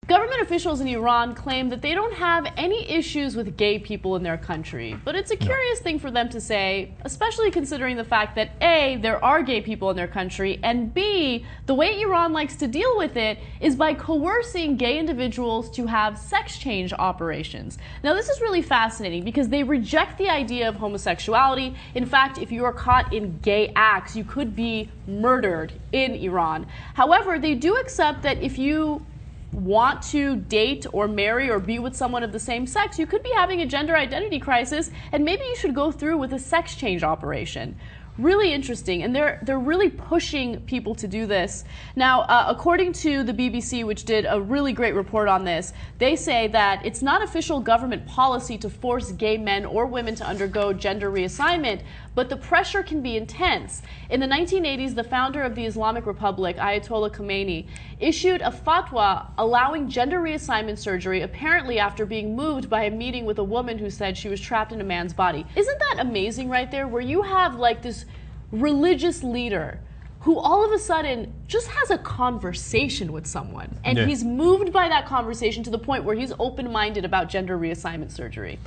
Government officials in Iran claim that they don't have any issues with gay people in their country, but it's a curious thing for them to say, especially considering the fact that A, there are gay people in their country, and B, the way Iran likes to deal with it is by coercing gay individuals to have sex change operations. Now, this is really fascinating because they reject the idea of homosexuality. In fact, if you are caught in gay acts, you could be murdered in Iran. However, they do accept that if you want to date or marry or be with someone of the same sex, you could be having a gender identity crisis, and maybe you should go through with a sex change operation. Really interesting, and they're really pushing people to do this. Now, according to the BBC, which did a really great report on this, they say that it's not official government policy to force gay men or women to undergo gender reassignment, but the pressure can be intense. In the 1980s, the founder of the Islamic Republic, Ayatollah Khomeini, issued a fatwa allowing gender reassignment surgery, apparently after being moved by a meeting with a woman who said she was trapped in a man's body. Isn't that amazing right there, where you have like this religious leader who all of a sudden just has a conversation with someone, and he's moved by that conversation to the point where he's open-minded about gender reassignment surgery.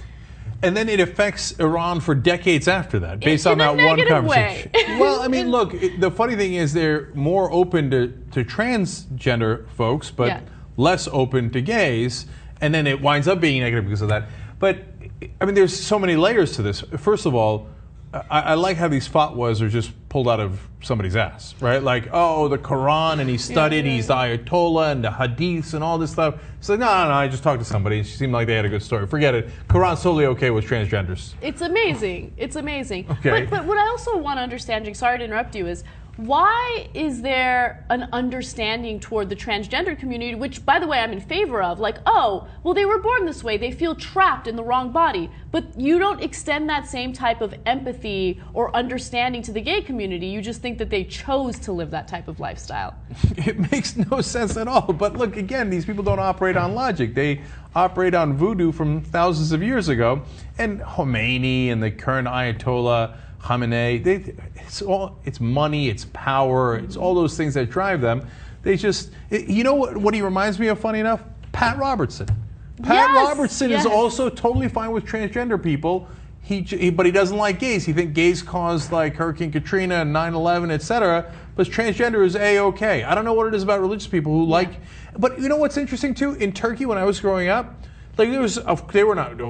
And then it affects Iran for decades after that, based on that one conversation. Well, I mean, look, the funny thing is they're more open to transgender folks, but less open to gays, and then it winds up being negative because of that. But, I mean, there's so many layers to this. First of all, I like how these fatwas are just pulled out of somebody's ass, right? Like, oh, the Quran, and he studied, he's the Ayatollah, and the Hadiths, and all this stuff. It's like, no, I just talked to somebody. She seemed like they had a good story. Forget it. Quran's totally okay with transgenders. It's amazing. It's amazing. Okay. But what I also want to understand, Jake, sorry to interrupt you, is why is there an understanding toward the transgender community, which, by the way, I'm in favor of, like, oh, well, they were born this way, they feel trapped in the wrong body, but you don't extend that same type of empathy or understanding to the gay community. You just think that they chose to live that type of lifestyle. It makes no sense at all. But look, again, these people don't operate on logic. They operate on voodoo from thousands of years ago. And Khomeini and the current Ayatollah Khamenei, it's money, it's power, it's all those things that drive them. They just, you know what he reminds me of, funny enough? Pat Robertson. Pat Robertson is also totally fine with transgender people, but he doesn't like gays. He thinks gays caused like Hurricane Katrina and 9/11, etc. But transgender is A-okay. I don't know what it is about religious people who like, but you know what's interesting too? In Turkey, when I was growing up, like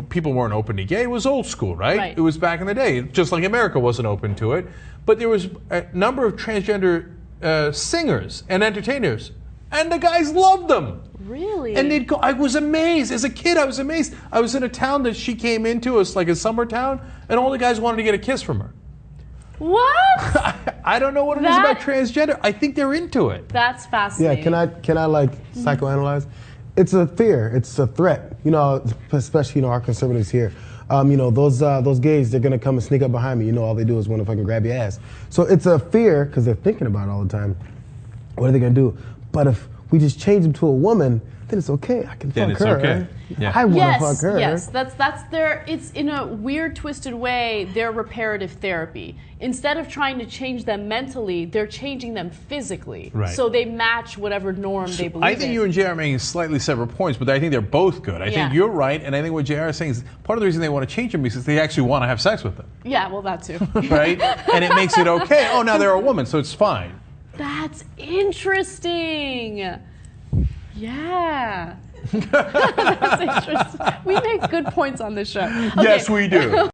people weren't open to gay. It was old school, right? It was back in the day, just like America wasn't open to it. But there was a number of transgender singers and entertainers, and the guys loved them. Really? And they'd go. I was amazed as a kid. I was amazed. I was in a town that she came into, us like a summer town, and all the guys wanted to get a kiss from her. What? I don't know what it is about transgender. I think they're into it. That's fascinating. Yeah, can I like psychoanalyze? It's a fear. It's a threat. You know, especially our conservatives here. Those gays, they're gonna come and sneak up behind me. You know, all they do is want to fucking grab your ass. So it's a fear because they're thinking about it all the time. What are they gonna do? But if we just change them to a woman, then it's okay. I can fuck her. Okay. Right? Yeah. I want to fuck her. Yes, that's their. It's in a weird, twisted way their reparative therapy. Instead of trying to change them mentally, they're changing them physically. Right. So they match whatever norm they believe in. I think you and JR are making slightly separate points, but I think they're both good. I think you're right, and I think what JR is saying is part of the reason they want to change them is because they actually want to have sex with them. Yeah, well, that too. Right? And it makes it okay. Oh, now they're a woman, so it's fine. That's interesting. Yeah. That's interesting. We make good points on this show. Okay. Yes, we do.